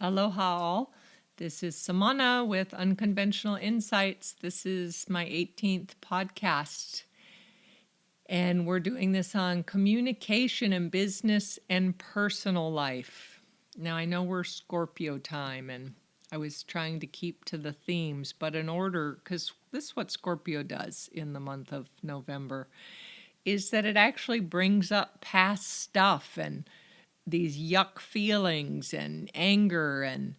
Aloha all. This is Samana with Unconventional Insights. This is my 18th podcast. And we're doing this on communication in business and personal life. Now, I know we're Scorpio time, and I was trying to keep to the themes, but in order, because this is what Scorpio does in the month of November, is that it actually brings up past stuff and these yuck feelings and anger and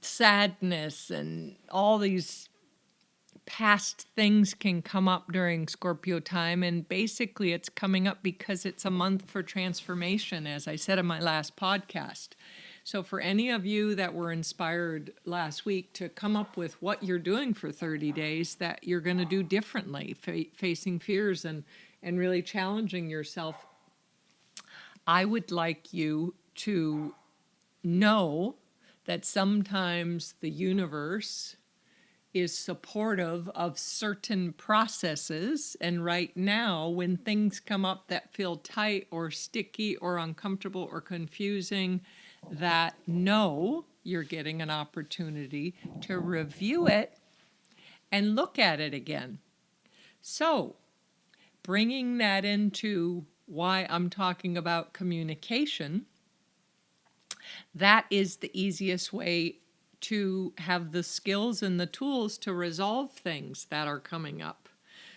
sadness and all these past things can come up during Scorpio time. And basically, it's coming up because it's a month for transformation, as I said in my last podcast. So, for any of you that were inspired last week to come up with what you're doing for 30 days that you're going to do differently, facing fears and really challenging yourself, I would like you to know that sometimes the universe is supportive of certain processes. And right now, when things come up that feel tight or sticky or uncomfortable or confusing, that know you're getting an opportunity to review it and look at it again. So, bringing that into why I'm talking about communication, that is the easiest way to have the skills and the tools to resolve things that are coming up.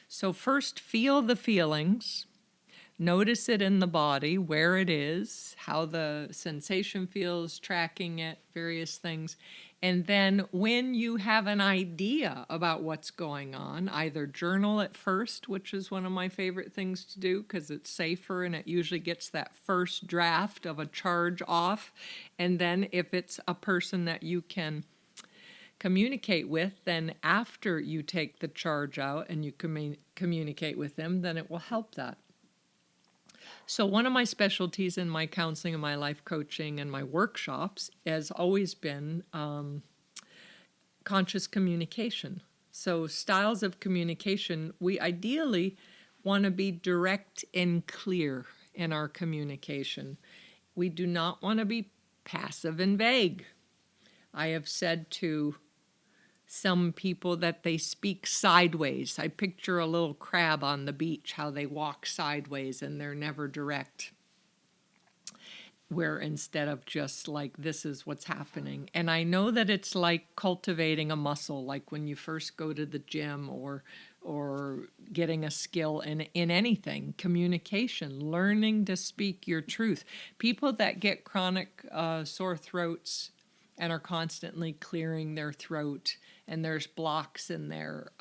So first, feel the feelings. Notice it in the body, where it is, how the sensation feels, tracking it, various things. And then when you have an idea about what's going on, either journal it first, which is one of my favorite things to do because it's safer and it usually gets that first draft of a charge off. And then if it's a person that you can communicate with, then after you take the charge out and you communicate with them, then it will help that. So one of my specialties in my counseling and my life coaching and my workshops has always been conscious communication. So styles of communication, we ideally want to be direct and clear in our communication. We do not want to be passive and vague. I have said to some people that they speak sideways. I picture a little crab on the beach, how they walk sideways and they're never direct. Where instead of just like, this is what's happening. And I know that it's like cultivating a muscle, like when you first go to the gym or getting a skill in anything, communication, learning to speak your truth. People that get chronic sore throats and are constantly clearing their throat and there's blocks in there.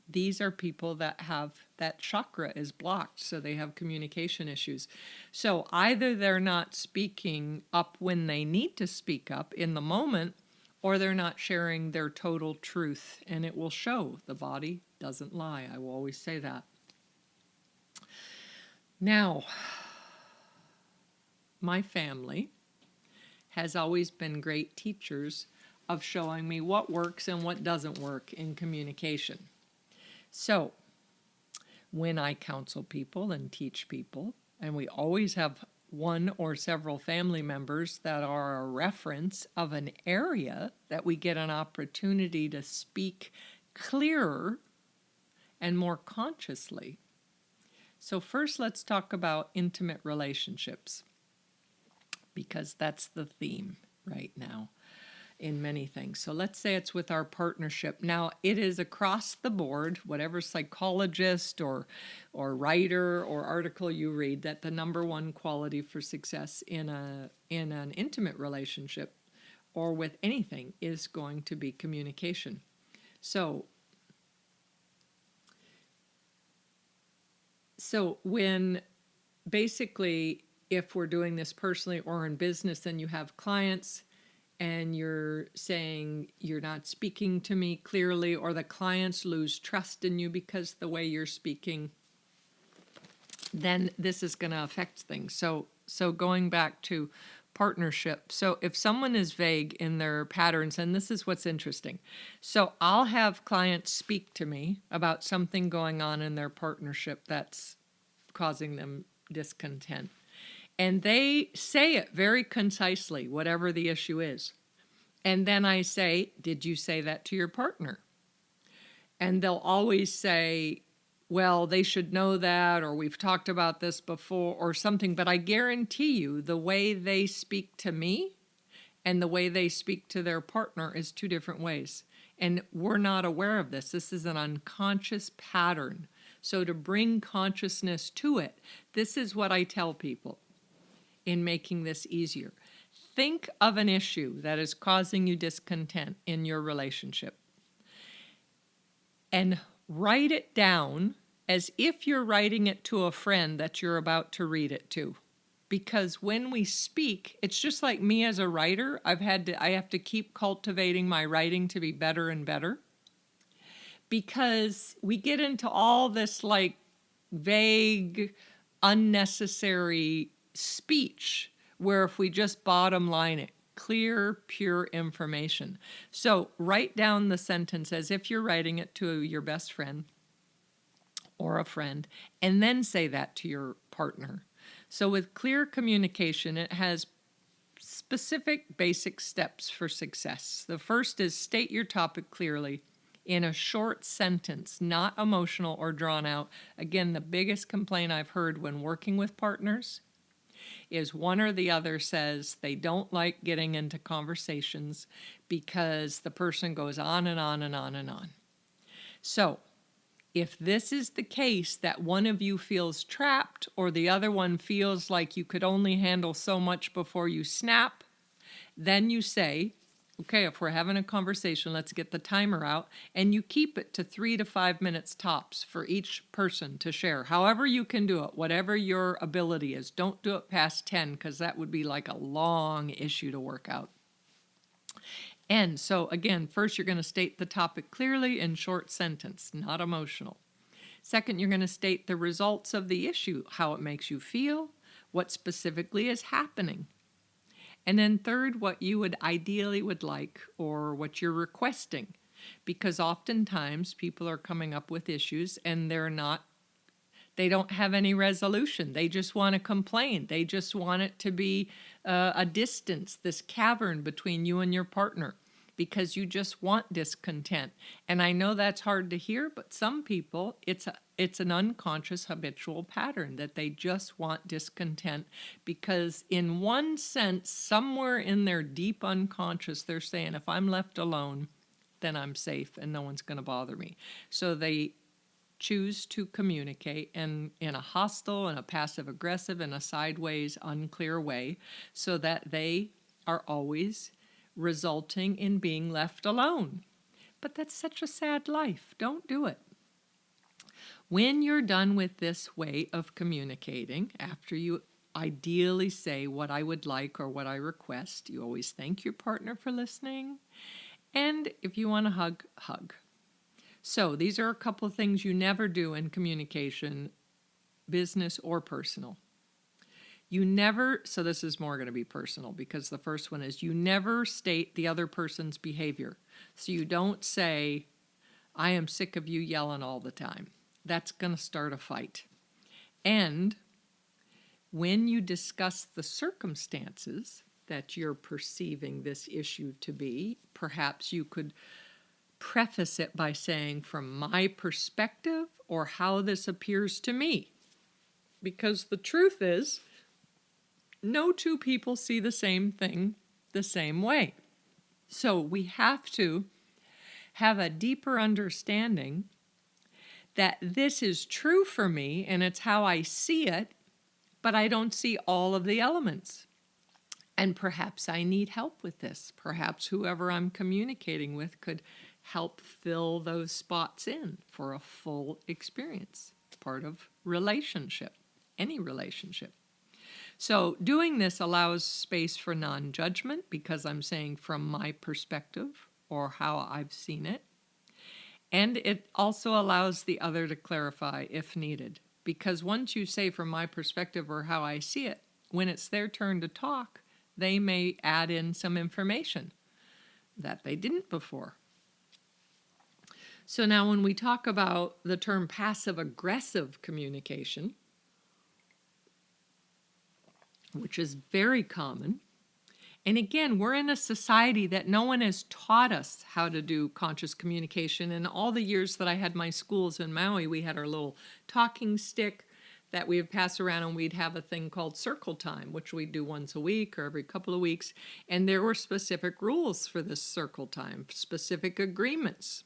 These are people that have that chakra is blocked, so they have communication issues. So either they're not speaking up when they need to speak up in the moment, or they're not sharing their total truth, and it will show. The body doesn't lie. I will always say that. Now, my family has always been great teachers of showing me what works and what doesn't work in communication. So, when I counsel people and teach people, and we always have one or several family members that are a reference of an area that we get an opportunity to speak clearer and more consciously. So first, let's talk about intimate relationships, because that's the theme right now in many things. So let's say it's with our partnership. Now, it is across the board, whatever psychologist or writer or article you read, that the number one quality for success in an intimate relationship or with anything is going to be communication. So when basically, if we're doing this personally or in business, and you have clients and you're saying you're not speaking to me clearly, or the clients lose trust in you because the way you're speaking, then this is going to affect things. So going back to partnership. So if someone is vague in their patterns, and this is what's interesting. So I'll have clients speak to me about something going on in their partnership that's causing them discontent. And they say it very concisely, whatever the issue is. And then I say, did you say that to your partner? And they'll always say, well, they should know that, or we've talked about this before, or something. But I guarantee you, the way they speak to me and the way they speak to their partner is two different ways. And we're not aware of this. This is an unconscious pattern. So to bring consciousness to it, this is what I tell people in making this easier. Think of an issue that is causing you discontent in your relationship and write it down as if you're writing it to a friend that you're about to read it to. Because when we speak, it's just like me as a writer. I have to keep cultivating my writing to be better and better. Because we get into all this like vague, unnecessary speech where if we just bottom line it, clear, pure information. So write down the sentence as if you're writing it to your best friend or a friend, and then say that to your partner. So with clear communication, it has specific basic steps for success. The first is state your topic clearly in a short sentence, not emotional or drawn out. Again, the biggest complaint I've heard when working with partners is one or the other says they don't like getting into conversations because the person goes on and on and on and on. So if this is the case that one of you feels trapped or the other one feels like you could only handle so much before you snap, then you say, okay, if we're having a conversation, let's get the timer out, and you keep it to 3 to 5 minutes tops for each person to share. However you can do it, whatever your ability is. Don't do it past 10 because that would be like a long issue to work out. And so again, first you're going to state the topic clearly in short sentence, not emotional. Second, you're going to state the results of the issue, how it makes you feel, what specifically is happening. And then third, what you would ideally would like or what you're requesting. Because oftentimes people are coming up with issues and they don't have any resolution. They just want to complain. They just want it to be a distance, this cavern between you and your partner, because you just want discontent. And I know that's hard to hear, but some people, it's an unconscious habitual pattern that they just want discontent because in one sense, somewhere in their deep unconscious, they're saying, if I'm left alone, then I'm safe and no one's going to bother me. So they choose to communicate in a hostile and a passive aggressive and a sideways unclear way so that they are always resulting in being left alone. But that's such a sad life. Don't do it. When you're done with this way of communicating, after you ideally say what I would like or what I request, you always thank your partner for listening. And if you want to hug, hug. So these are a couple of things you never do in communication, business or personal. So this is more going to be personal because the first one is you never state the other person's behavior. So you don't say, I am sick of you yelling all the time. That's going to start a fight. And when you discuss the circumstances that you're perceiving this issue to be, perhaps you could preface it by saying, from my perspective or how this appears to me. Because the truth is, no two people see the same thing the same way. So we have to have a deeper understanding that this is true for me and it's how I see it, but I don't see all of the elements. And perhaps I need help with this. Perhaps whoever I'm communicating with could help fill those spots in for a full experience. Part of relationship, any relationship. So doing this allows space for non-judgment because I'm saying from my perspective or how I've seen it. And it also allows the other to clarify if needed. Because once you say from my perspective or how I see it, when it's their turn to talk, they may add in some information that they didn't before. So now when we talk about the term passive-aggressive communication, which is very common. And again, we're in a society that no one has taught us how to do conscious communication. In all the years that I had my schools in Maui, we had our little talking stick that we would pass around, and we'd have a thing called circle time, which we'd do once a week or every couple of weeks. And there were specific rules for this circle time, specific agreements.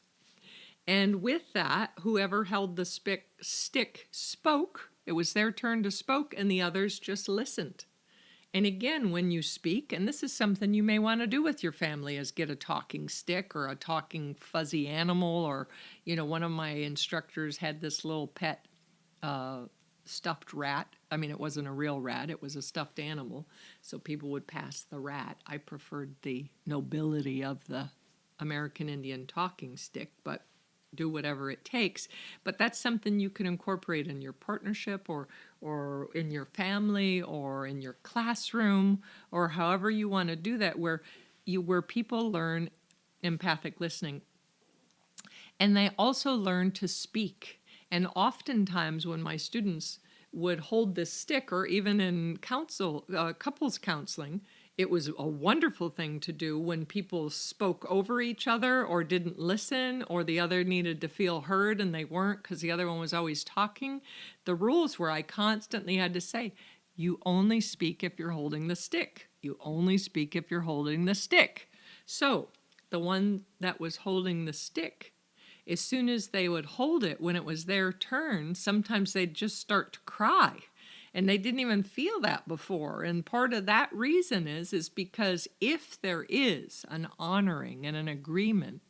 And with that, whoever held the stick spoke. It was their turn to spoke, and the others just listened. And again, when you speak, and this is something you may want to do with your family, is get a talking stick or a talking fuzzy animal, or, one of my instructors had this little pet stuffed rat. I mean, it wasn't a real rat, it was a stuffed animal. So people would pass the rat. I preferred the nobility of the American Indian talking stick, but do whatever it takes. But that's something you can incorporate in your partnership or in your family or in your classroom, or however you want to do that, where people learn empathic listening. And they also learn to speak. And oftentimes when my students would hold this stick, or even in couples counseling, it was a wonderful thing to do when people spoke over each other or didn't listen, or the other needed to feel heard and they weren't because the other one was always talking. The rules were I constantly had to say, you only speak if you're holding the stick. You only speak if you're holding the stick. So the one that was holding the stick, as soon as they would hold it, when it was their turn, sometimes they'd just start to cry. And they didn't even feel that before. And part of that reason is because if there is an honoring and an agreement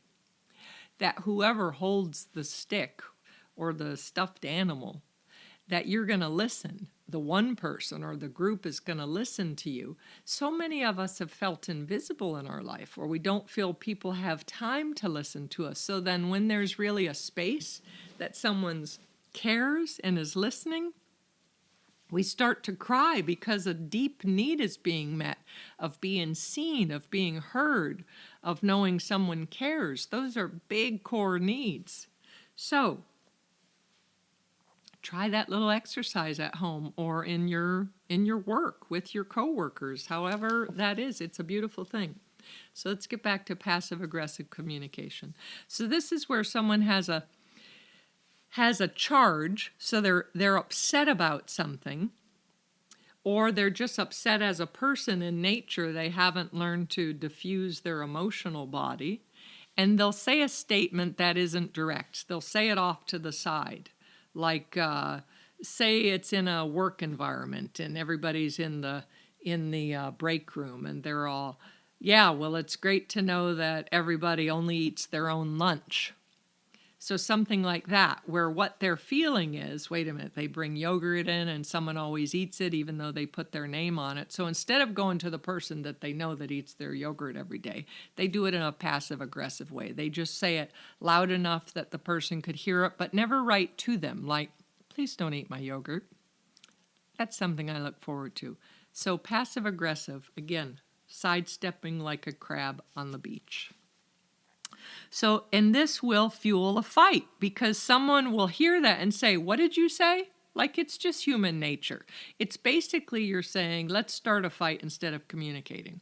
that whoever holds the stick or the stuffed animal, that you're going to listen, the one person or the group is going to listen to you. So many of us have felt invisible in our life, or we don't feel people have time to listen to us. So then when there's really a space that someone cares and is listening, we start to cry because a deep need is being met, of being seen, of being heard, of knowing someone cares. Those are big core needs. So try that little exercise at home or in your work with your coworkers, however that is. It's a beautiful thing. So let's get back to passive-aggressive communication. So this is where someone has a charge, so they're upset about something, or they're just upset as a person in nature. They haven't learned to diffuse their emotional body, and they'll say a statement that isn't direct. They'll say it off to the side, like say it's in a work environment and everybody's in the break room and they're all, yeah, well, it's great to know that everybody only eats their own lunch. So something like that, where what they're feeling is, wait a minute, they bring yogurt in and someone always eats it even though they put their name on it. So instead of going to the person that they know that eats their yogurt every day, they do it in a passive-aggressive way. They just say it loud enough that the person could hear it, but never right to them, like, please don't eat my yogurt. That's something I look forward to. So passive-aggressive, again, sidestepping like a crab on the beach. So, and this will fuel a fight because someone will hear that and say, what did you say? Like, it's just human nature. It's basically you're saying, let's start a fight instead of communicating.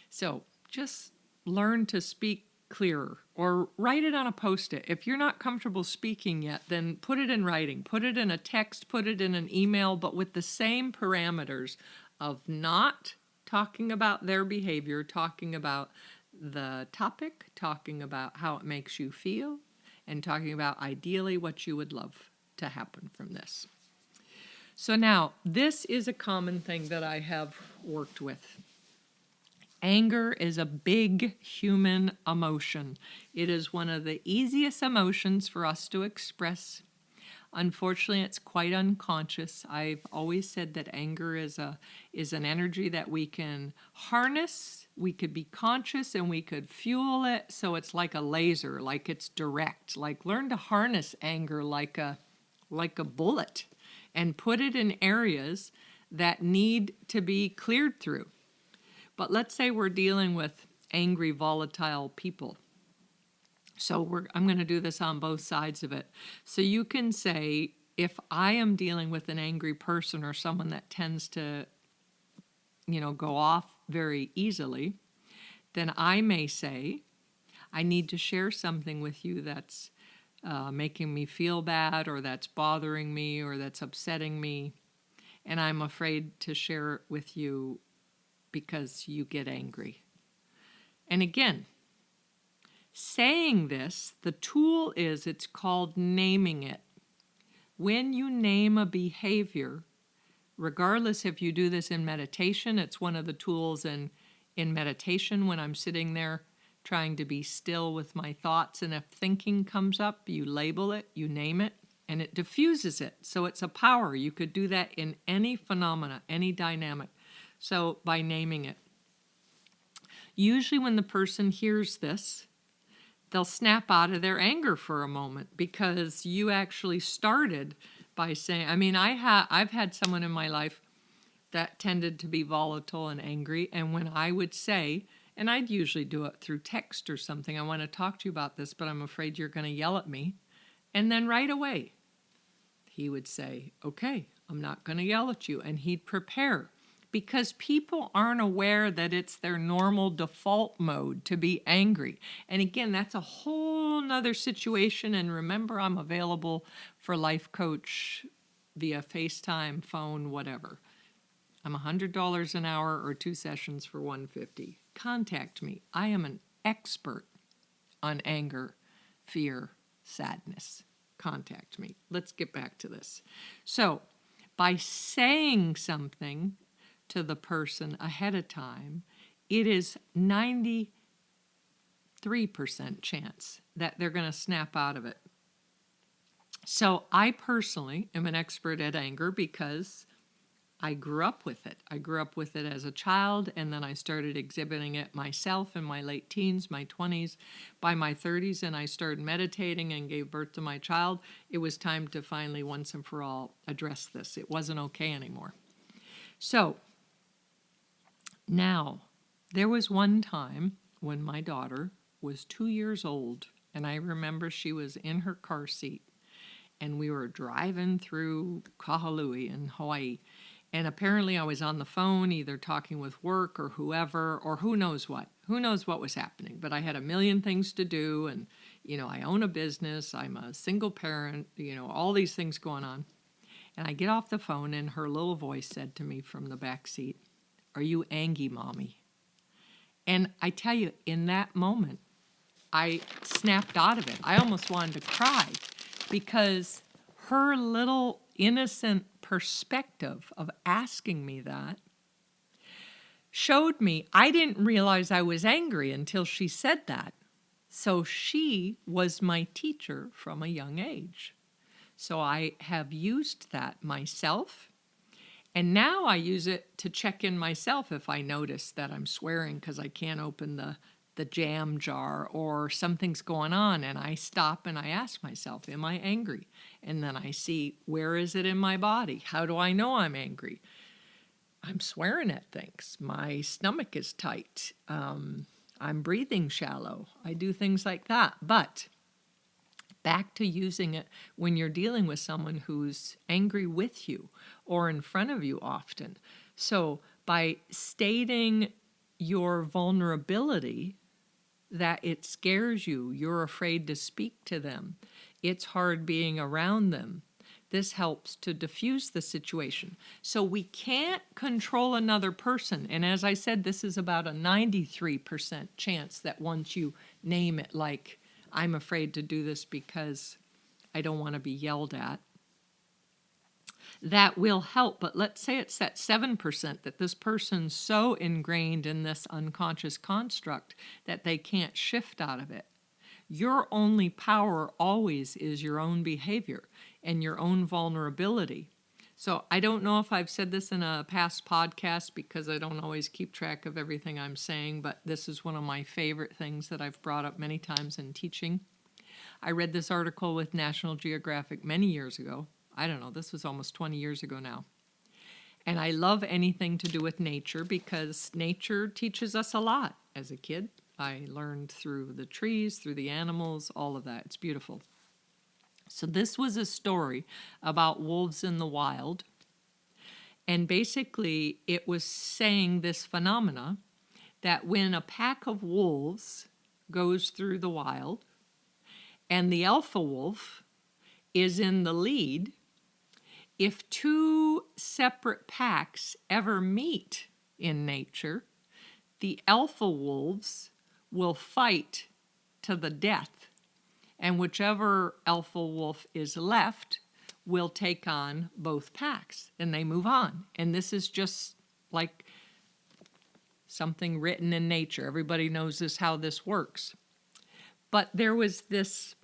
So just learn to speak clearer or write it on a Post-it. If you're not comfortable speaking yet, then put it in writing, put it in a text, put it in an email, but with the same parameters of not talking about their behavior, talking about the topic, talking about how it makes you feel, and talking about ideally what you would love to happen from this. So now, this is a common thing that I have worked with. Anger is a big human emotion. It is one of the easiest emotions for us to express. Unfortunately, it's quite unconscious. I've always said that anger is an energy that we can harness, we could be conscious, and we could fuel it. So it's like a laser, like it's direct. Like learn to harness anger like a bullet and put it in areas that need to be cleared through. But let's say we're dealing with angry, volatile people. So I'm going to do this on both sides of it. So you can say, if I am dealing with an angry person or someone that tends to go off very easily, then I may say, I need to share something with you that's making me feel bad, or that's bothering me, or that's upsetting me, and I'm afraid to share it with you because you get angry. And again, saying this, the tool is, it's called naming it. When you name a behavior, regardless if you do this in meditation, it's one of the tools in meditation when I'm sitting there trying to be still with my thoughts, and if thinking comes up, you label it, you name it, and it diffuses it. So it's a power. You could do that in any phenomena, any dynamic. So by naming it. Usually when the person hears this, they'll snap out of their anger for a moment, because you actually started by saying, I've had someone in my life that tended to be volatile and angry, and when I would say, and I'd usually do it through text or something, I want to talk to you about this, but I'm afraid you're going to yell at me. And then right away, he would say, okay, I'm not going to yell at you. And he'd prepare, because people aren't aware that it's their normal default mode to be angry. And again, that's a whole nother situation. And remember, I'm available for life coach via FaceTime, phone, whatever. I'm $100 an hour or 2 sessions for $150. Contact me. I am an expert on anger, fear, sadness. Contact me. Let's get back to this. So, by saying something to the person ahead of time, it is 93% chance that they're going to snap out of it. So, I personally am an expert at anger because I grew up with it. I grew up with it as a child, and then I started exhibiting it myself in my late teens, my 20s. By my 30s, and I started meditating and gave birth to my child, it was time to finally, once and for all, address this. It wasn't okay anymore. So, now, there was one time when my daughter was 2 years old, and I remember she was in her car seat, and we were driving through Kahului in Hawaii. And apparently I was on the phone, either talking with work or whoever, or who knows what. Who knows what was happening. But I had a million things to do, and, I own a business, I'm a single parent, all these things going on. And I get off the phone, and her little voice said to me from the back seat, "Are you angry, Mommy?" And I tell you, in that moment, I snapped out of it. I almost wanted to cry, because her little innocent perspective of asking me that showed me I didn't realize I was angry until she said that. So she was my teacher from a young age. So I have used that myself, and now I use it to check in myself if I notice that I'm swearing because I can't open the jam jar, or something's going on, and I stop and I ask myself, am I angry? And then I see, where is it in my body? How do I know I'm angry? I'm swearing at things. My stomach is tight. I'm breathing shallow. I do things like that. But back to using it when you're dealing with someone who's angry with you or in front of you often. So by stating your vulnerability, that it scares you, you're afraid to speak to them, it's hard being around them, this helps to diffuse the situation. So we can't control another person. And as I said, this is about a 93% chance that once you name it, like, I'm afraid to do this because I don't want to be yelled at, that will help. But let's say it's that 7% that this person's so ingrained in this unconscious construct that they can't shift out of it. Your only power always is your own behavior and your own vulnerability. So I don't know if I've said this in a past podcast, because I don't always keep track of everything I'm saying, but this is one of my favorite things that I've brought up many times in teaching. I read this article with National Geographic many years ago. I don't know, this was almost 20 years ago now. And I love anything to do with nature, because nature teaches us a lot. As a kid, I learned through the trees, through the animals, all of that. It's beautiful. So this was a story about wolves in the wild. And basically, it was saying this phenomena that when a pack of wolves goes through the wild and the alpha wolf is in the lead, if two separate packs ever meet in nature, the alpha wolves will fight to the death, and whichever alpha wolf is left will take on both packs, and they move on. And this is just like something written in nature. Everybody knows how this works. But there was this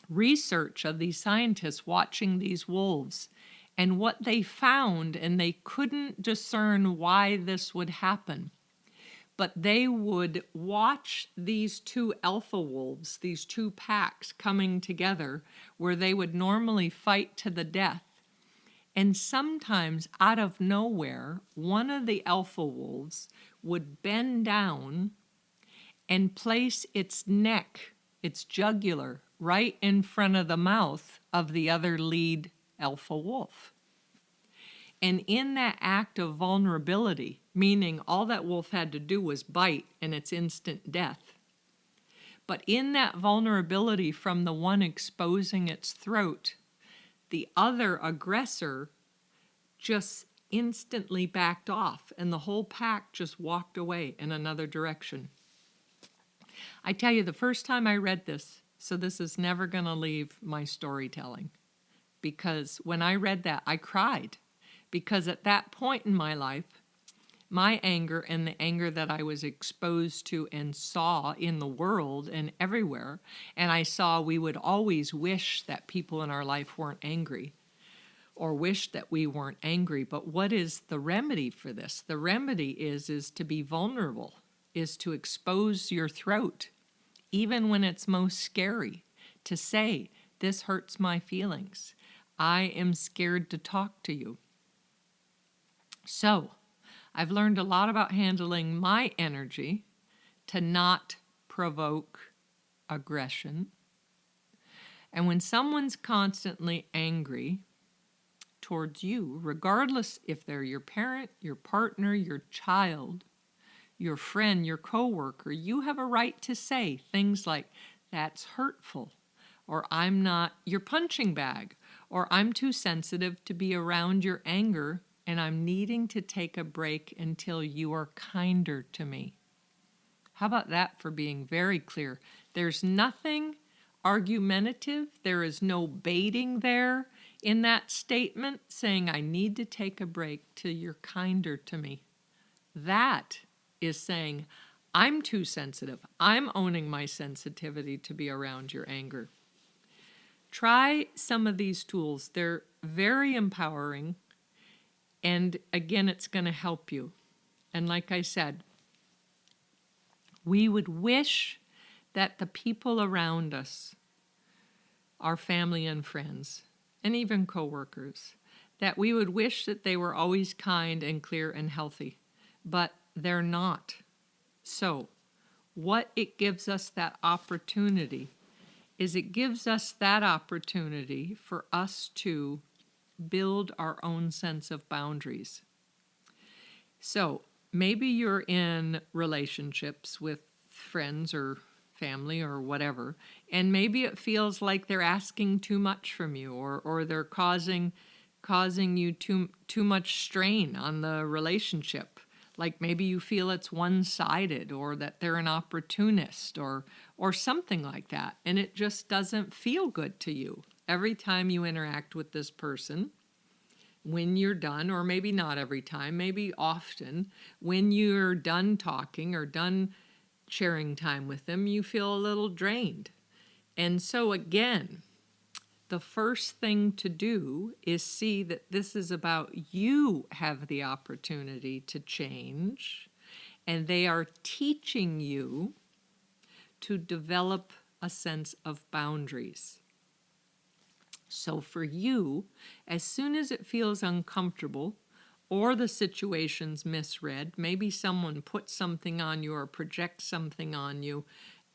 research of these scientists watching these wolves, and what they found, and they couldn't discern why this would happen, but they would watch these two alpha wolves, these two packs coming together, where they would normally fight to the death. And sometimes, out of nowhere, one of the alpha wolves would bend down and place its neck, its jugular, right in front of the mouth of the other lead alpha wolf. And in that act of vulnerability, meaning all that wolf had to do was bite and it's instant death, but in that vulnerability from the one exposing its throat, the other aggressor just instantly backed off, and the whole pack just walked away in another direction. I tell you, the first time I read this, so this is never going to leave my storytelling, because when I read that, I cried, because at that point in my life, my anger and the anger that I was exposed to and saw in the world and everywhere, and I saw we would always wish that people in our life weren't angry, or wish that we weren't angry. But what is the remedy for this? The remedy is to be vulnerable, is to expose your throat, even when it's most scary, to say, this hurts my feelings. I am scared to talk to you. So, I've learned a lot about handling my energy to not provoke aggression. And when someone's constantly angry towards you, regardless if they're your parent, your partner, your child, your friend, your coworker, you have a right to say things like, that's hurtful, or I'm not your punching bag, or I'm too sensitive to be around your anger, and I'm needing to take a break until you are kinder to me. How about that for being very clear? There's nothing argumentative. There is no baiting there in that statement saying, I need to take a break till you're kinder to me. That is saying, I'm too sensitive. I'm owning my sensitivity to be around your anger. Try some of these tools. They're very empowering. And again, it's going to help you. And like I said, we would wish that the people around us, our family and friends, and even coworkers, that we would wish that they were always kind and clear and healthy, but they're not. So, what it gives us that opportunity is it gives us that opportunity for us to build our own sense of boundaries. So, maybe you're in relationships with friends or family or whatever, and maybe it feels like they're asking too much from you, or they're causing you too much strain on the relationship. Like maybe you feel it's one-sided, or that they're an opportunist, or something like that, and it just doesn't feel good to you every time you interact with this person. When you're done, or maybe not every time, maybe often, when you're done talking or done sharing time with them, you feel a little drained. And so again, the first thing to do is see that this is about you have the opportunity to change, and they are teaching you to develop a sense of boundaries. So for you, as soon as it feels uncomfortable, or the situation's misread, maybe someone puts something on you or projects something on you,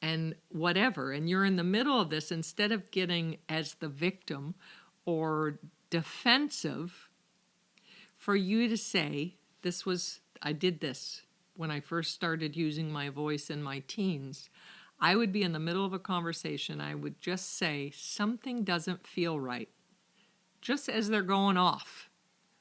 and whatever, and you're in the middle of this, instead of getting as the victim or defensive, for you to say, I did this when I first started using my voice in my teens. I would be in the middle of a conversation. I would just say, something doesn't feel right. Just as they're going off,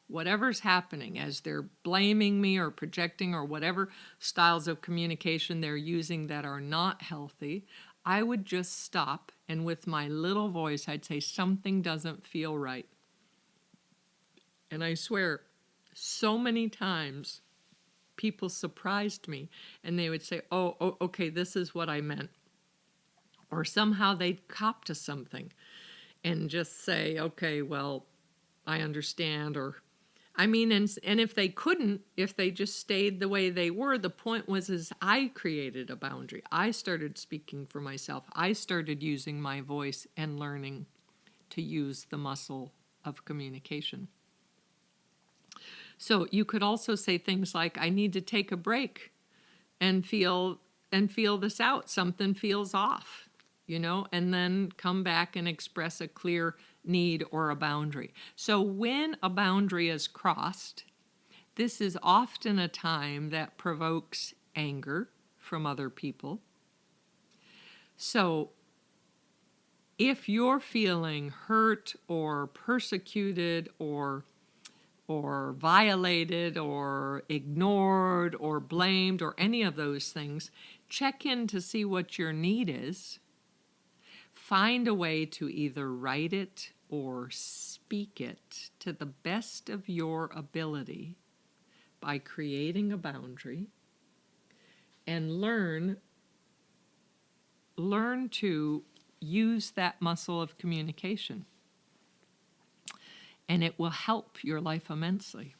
whatever's happening, as they're blaming me or projecting or whatever styles of communication they're using that are not healthy, I would just stop, and with my little voice, I'd say, something doesn't feel right. And I swear, so many times, people surprised me, and they would say, oh, okay, this is what I meant. Or somehow they'd cop to something and just say, okay, well, I understand. Or, I mean, and if they couldn't, if they just stayed the way they were, the point was is I created a boundary. I started speaking for myself. I started using my voice and learning to use the muscle of communication. So you could also say things like, I need to take a break and feel this out. Something feels off, and then come back and express a clear need or a boundary. So when a boundary is crossed, this is often a time that provokes anger from other people. So if you're feeling hurt or persecuted or violated or ignored or blamed or any of those things, check in to see what your need is. Find a way to either write it or speak it to the best of your ability by creating a boundary, and learn to use that muscle of communication. And it will help your life immensely.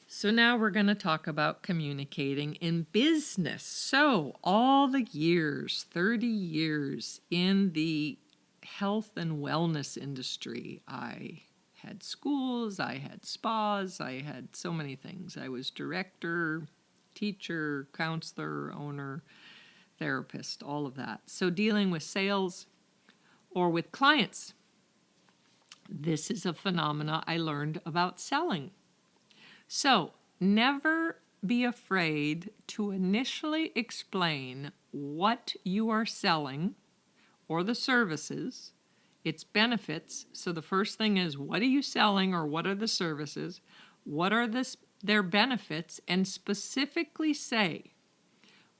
So now we're going to talk about communicating in business. So all the years, 30 years in the health and wellness industry, I had schools, I had spas, I had so many things. I was director, teacher, counselor, owner, therapist, all of that. So dealing with sales or with clients. This is a phenomena I learned about selling. So never be afraid to initially explain what you are selling or the services, its benefits. So the first thing is, what are you selling or what are the services? What are their benefits? And specifically say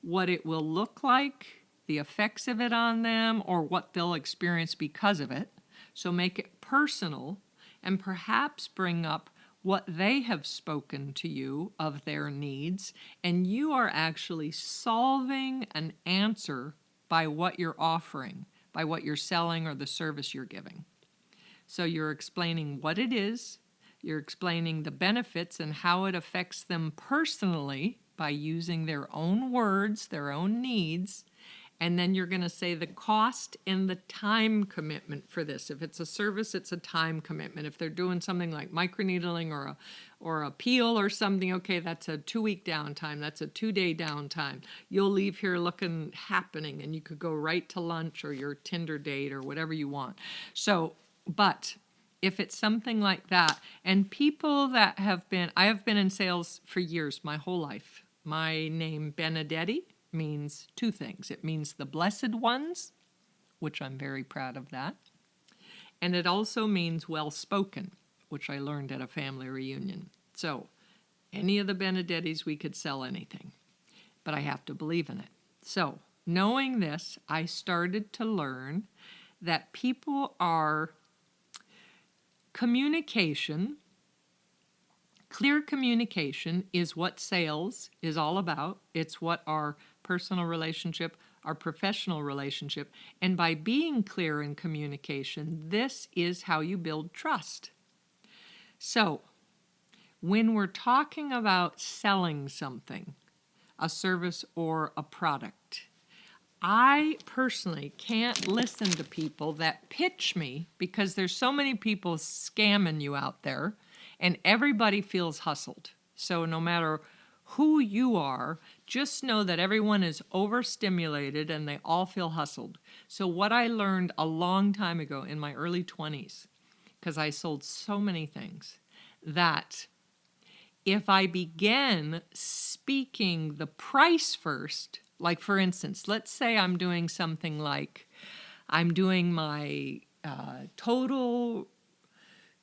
what it will look like, the effects of it on them, or what they'll experience because of it. So make it personal, and perhaps bring up what they have spoken to you of their needs, and you are actually solving an answer by what you're offering, by what you're selling or the service you're giving. So you're explaining what it is, you're explaining the benefits and how it affects them personally by using their own words, their own needs, and then you're going to say the cost and the time commitment for this. If it's a service, it's a time commitment. If they're doing something like microneedling or a peel or something, okay, that's a 2-week downtime. That's a 2-day downtime. You'll leave here looking happening, and you could go right to lunch or your Tinder date or whatever you want. So, but if it's something like that, and people that I have been in sales for years, my whole life. My name, Benedetti, means two things. It means the blessed ones, which I'm very proud of that. And it also means well-spoken, which I learned at a family reunion. So any of the Benedettis, we could sell anything, but I have to believe in it. So knowing this, I started to learn that clear communication is what sales is all about. It's what our personal relationship, our professional relationship, and by being clear in communication, this is how you build trust. So, when we're talking about selling something, a service or a product, I personally can't listen to people that pitch me, because there's so many people scamming you out there, and everybody feels hustled. So no matter who you are, just know that everyone is overstimulated and they all feel hustled. So what I learned a long time ago in my early 20s, because I sold so many things, that if I begin speaking the price first, like for instance, let's say I'm doing something like I'm doing my total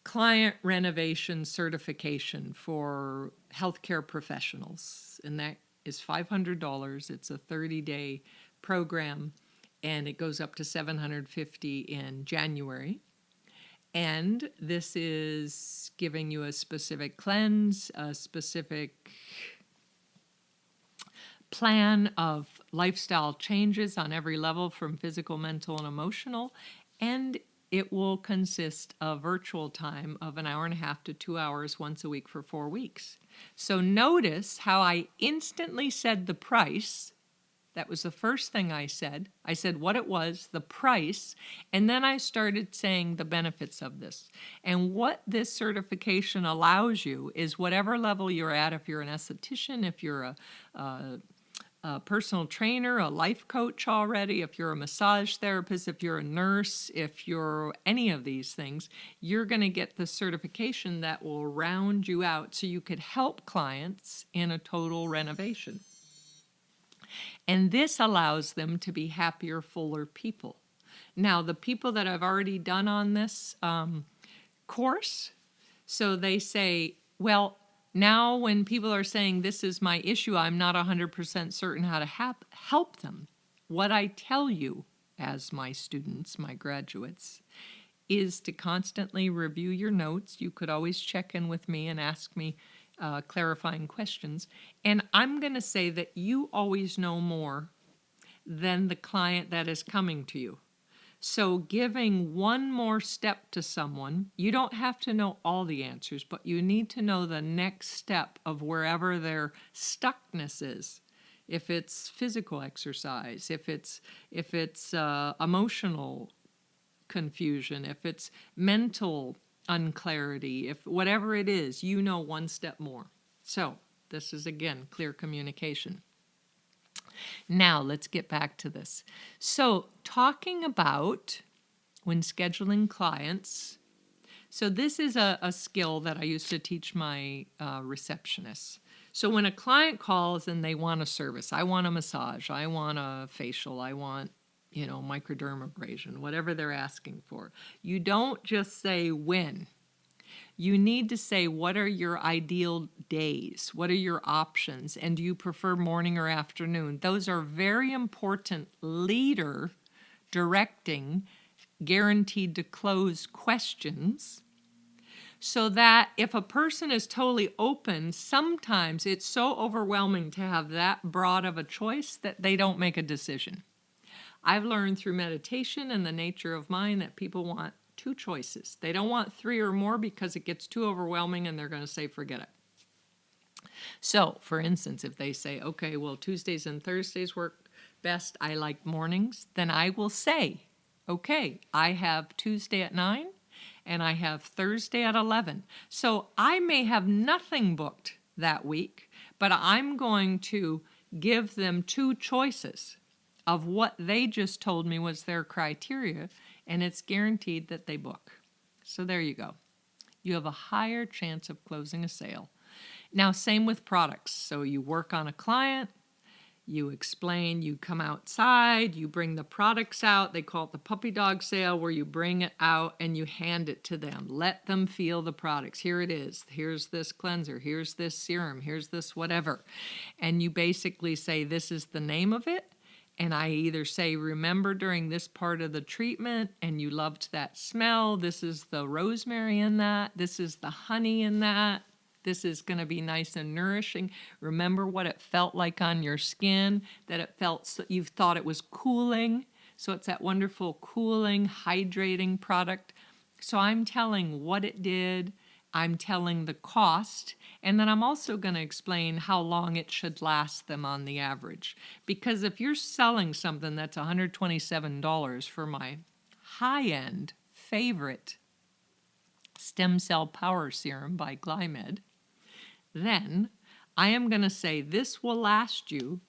client renovation certification for healthcare professionals, and that is $500. It's a 30-day program, and it goes up to $750 in January. And this is giving you a specific cleanse, a specific plan of lifestyle changes on every level from physical, mental, and emotional. And it will consist of virtual time of 1.5 hours to 2 hours once a week for 4 weeks. So notice how I instantly said the price. That was the first thing I said. I said what it was, the price, and then I started saying the benefits of this. And what this certification allows you is whatever level you're at, if you're an esthetician, if you're a personal trainer, a life coach already, if you're a massage therapist, if you're a nurse, if you're any of these things, you're going to get the certification that will round you out so you could help clients in a total renovation. And this allows them to be happier, fuller people. Now, the people that I've already done on this course, so they say, well, now when people are saying this is my issue, I'm not 100% certain how to help them. What I tell you as my students, my graduates, is to constantly review your notes. You could always check in with me and ask me clarifying questions. And I'm going to say that you always know more than the client that is coming to you. So giving one more step to someone, you don't have to know all the answers, but you need to know the next step of wherever their stuckness is. If it's physical exercise, if it's emotional confusion, if it's mental unclarity, if whatever it is, you know one step more. So this is, again, clear communication. Now let's get back to this. So talking about when scheduling clients, so this is a skill that I used to teach my receptionists. So when a client calls and they want a service, I want a massage, I want a facial, I want microdermabrasion, whatever they're asking for. You don't just say when. You need to say what are your ideal days? What are your options? And do you prefer morning or afternoon? Those are very important leader directing, guaranteed to close questions, so that if a person is totally open, sometimes it's so overwhelming to have that broad of a choice that they don't make a decision. I've learned through meditation and the nature of mind that people want 2 choices. They don't want 3 or more because it gets too overwhelming and they're going to say, forget it. So, for instance, if they say, okay, well, Tuesdays and Thursdays work best, I like mornings, then I will say, okay, I have Tuesday at 9 and I have Thursday at 11. So I may have nothing booked that week, but I'm going to give them 2 choices of what they just told me was their criteria, and it's guaranteed that they book. So there you go. You have a higher chance of closing a sale. Now, same with products. So you work on a client, you explain, you come outside, you bring the products out. They call it the puppy dog sale, where you bring it out and you hand it to them. Let them feel the products. Here it is. Here's this cleanser. Here's this serum. Here's this whatever. And you basically say, this is the name of it. And I either say, remember during this part of the treatment, and you loved that smell, this is the rosemary in that, this is the honey in that, this is going to be nice and nourishing. Remember what it felt like on your skin, that it felt, you thought it was cooling. So it's that wonderful cooling, hydrating product. So I'm telling what it did, I'm telling the cost, and then I'm also going to explain how long it should last them on the average. Because if you're selling something that's $127 for my high-end favorite stem cell power serum by Glymed, then I am going to say this will last you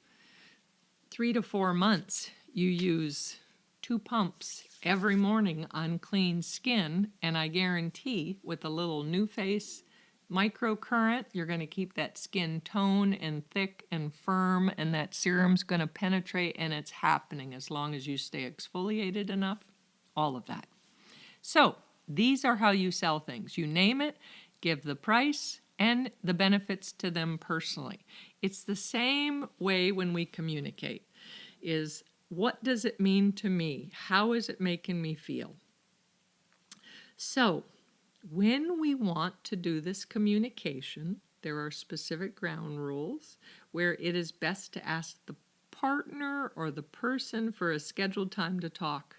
3 to 4 months. You use 2 pumps every morning on clean skin, and I guarantee with a little NuFace microcurrent. You're going to keep that skin tone and thick and firm, and that serum's going to penetrate, and it's happening as long as you stay exfoliated enough. All of that. So these are how you sell things. You name it, give the price, and the benefits to them personally. It's the same way when we communicate, is what does it mean to me? How is it making me feel? So when we want to do this communication, there are specific ground rules where it is best to ask the partner or the person for a scheduled time to talk.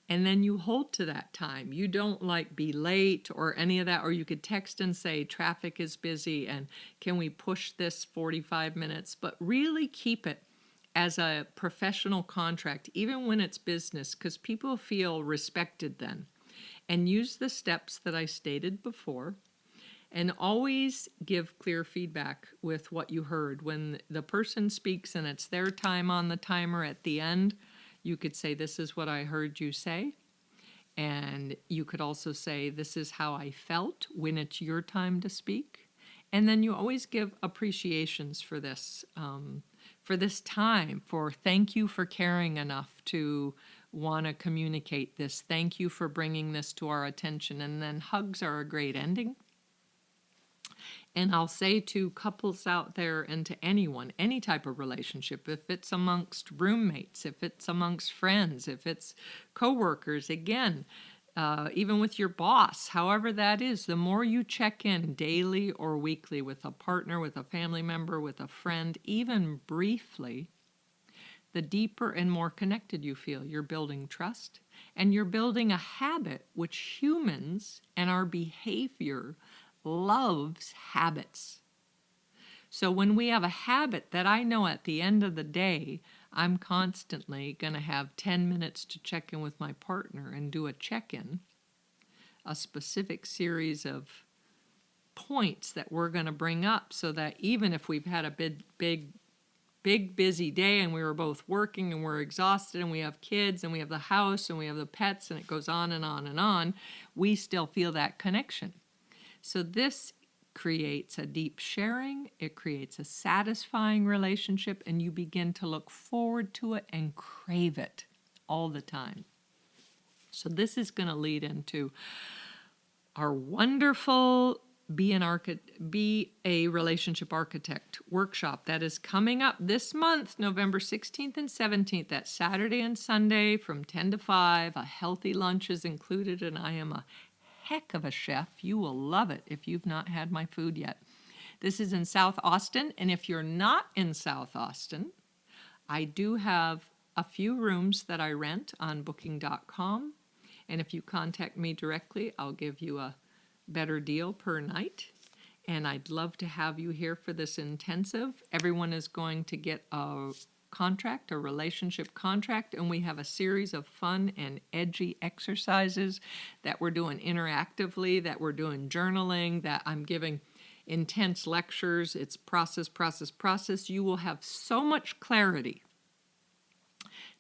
And then you hold to that time. You don't be late or any of that, or you could text and say traffic is busy and can we push this 45 minutes, but really keep it as a professional contract, even when it's business, because people feel respected then. And use the steps that I stated before, and always give clear feedback with what you heard. When the person speaks and it's their time on the timer at the end, you could say, this is what I heard you say. And you could also say, this is how I felt when it's your time to speak. And then you always give appreciations for this time, for thank you for caring enough to want to communicate this. Thank you for bringing this to our attention. And then hugs are a great ending. And I'll say to couples out there and to anyone, any type of relationship, if it's amongst roommates, if it's amongst friends, if it's coworkers, again, even with your boss, however that is, the more you check in daily or weekly with a partner, with a family member, with a friend, even briefly, the deeper and more connected you feel. You're building trust, and you're building a habit, which humans and our behavior loves habits. So when we have a habit that I know at the end of the day, I'm constantly going to have 10 minutes to check in with my partner and do a check-in, a specific series of points that we're going to bring up so that even if we've had a big busy day and we were both working and we're exhausted and we have kids and we have the house and we have the pets and it goes on and on and on, we still feel that connection. So this creates a deep sharing, it creates a satisfying relationship, and you begin to look forward to it and crave it all the time. So this is going to lead into our wonderful Be a Relationship Architect workshop that is coming up this month, November 16th and 17th, that Saturday and Sunday from 10 to 5. A healthy lunch is included, and I am a heck of a chef. You will love it if you've not had my food yet. This is in South Austin, and if you're not in South Austin, I do have a few rooms that I rent on booking.com, and if you contact me directly, I'll give you a better deal per night, and I'd love to have you here for this intensive. Everyone is going to get a contract, a relationship contract, and we have a series of fun and edgy exercises that we're doing interactively, that we're doing journaling, that I'm giving intense lectures. It's process. You will have so much clarity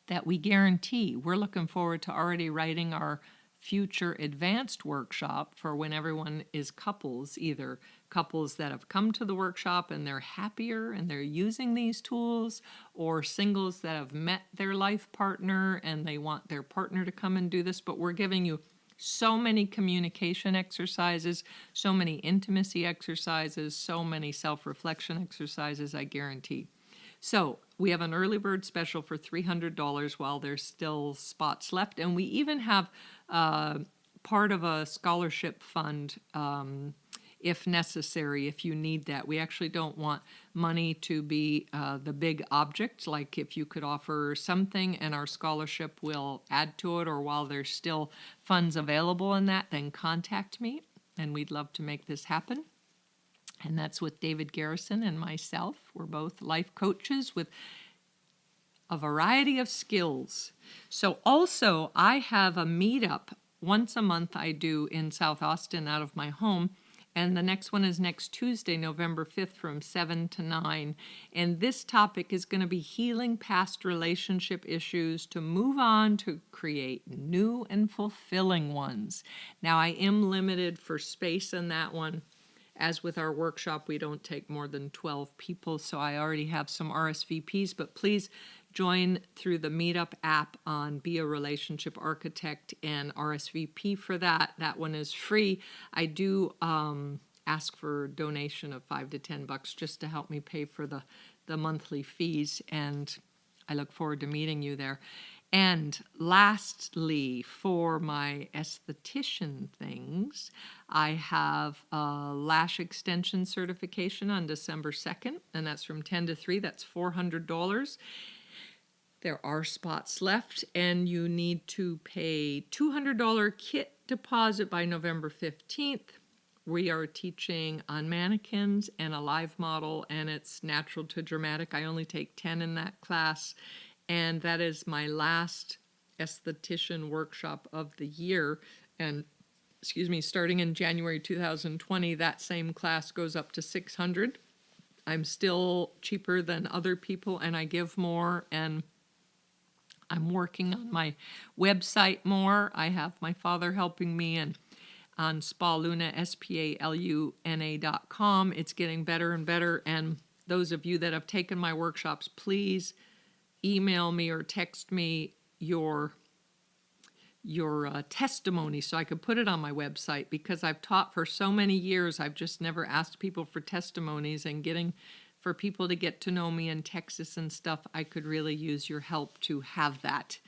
that we guarantee. We're looking forward to already writing our future advanced workshop for when everyone is couples, either couples that have come to the workshop and they're happier and they're using these tools, or singles that have met their life partner and they want their partner to come and do this. But we're giving you so many communication exercises, so many intimacy exercises, so many self-reflection exercises, I guarantee. So we have an early bird special for $300 while there's still spots left. And we even have part of a scholarship fund if necessary, if you need that. We actually don't want money to be the big object. Like if you could offer something and our scholarship will add to it, or while there's still funds available in that, then contact me and we'd love to make this happen. And that's with David Garrison and myself. We're both life coaches with a variety of skills. So also, I have a meetup once a month I do in South Austin out of my home. And the next one is next Tuesday, November 5th from 7 to 9. And this topic is going to be healing past relationship issues to move on to create new and fulfilling ones. Now, I am limited for space in that one. As with our workshop, we don't take more than 12 people, so I already have some RSVPs, but please join through the Meetup app on Be a Relationship Architect and RSVP for that. That one is free. I do ask for donation of $5 to $10 just to help me pay for the monthly fees, and I look forward to meeting you there. And lastly, for my esthetician things, I have a lash extension certification on December 2nd, and that's from 10 to 3. That's $400. There are spots left, and you need to pay $200 kit deposit by November 15th. We are teaching on mannequins and a live model, and it's natural to dramatic. I only take 10 in that class, and that is my last esthetician workshop of the year. And starting in January 2020, that same class goes up to $600. I'm still cheaper than other people, and I give more, and I'm working on my website more. I have my father helping me, and on Spaluna, SPALUNA.com. It's getting better and better. And those of you that have taken my workshops, please email me or text me your testimony so I could put it on my website, because I've taught for so many years. I've just never asked people for testimonies, and for people to get to know me in Texas and stuff, I could really use your help to have that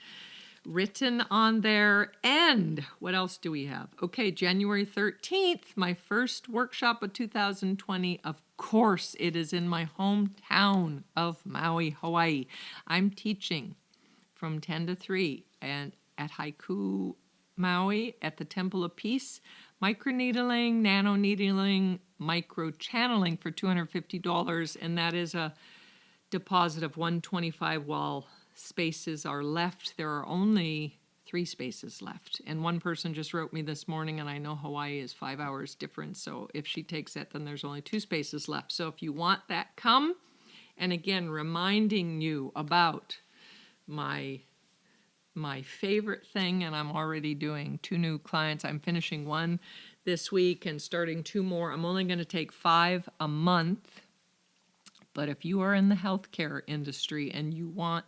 written on there. And what else do we have? Okay, January 13th, my first workshop of 2020. Of course, it is in my hometown of Maui, Hawaii. I'm teaching from 10 to 3 and at Haiku Maui at the Temple of Peace. Microneedling, nanoneedling, micro-channeling for $250, and that is a deposit of $125 while spaces are left. There are only 3 spaces left, and one person just wrote me this morning, and I know Hawaii is 5 hours difference, so if she takes it, then there's only 2 spaces left. So if you want that, come. And again, reminding you about my favorite thing, and I'm already doing 2 new clients. I'm finishing 1 this week and starting 2 more. I'm only going to take 5 a month, but if you are in the healthcare industry and you want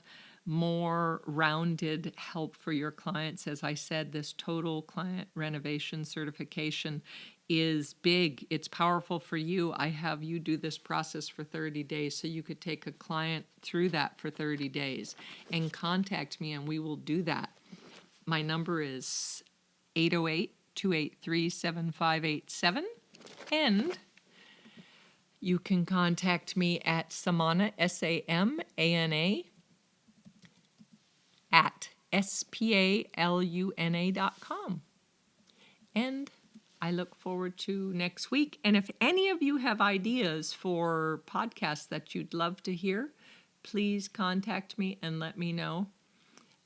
more rounded help for your clients, as I said, this total client renovation certification is big. It's powerful for you. I have you do this process for 30 days, so you could take a client through that for 30 days and contact me, and we will do that. My number is 808-283-7587, and you can contact me at Samana, SAMANA, at SPALUNA.com. And I look forward to next week. And if any of you have ideas for podcasts that you'd love to hear, please contact me and let me know.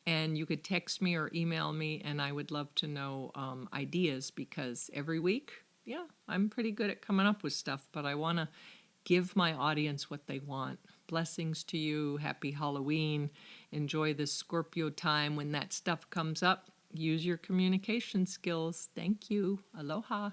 And you could text me or email me, and I would love to know ideas, because every week, I'm pretty good at coming up with stuff, but I want to give my audience what they want. Blessings to you. Happy Halloween. Enjoy this Scorpio time. When that stuff comes up, use your communication skills. Thank you. Aloha.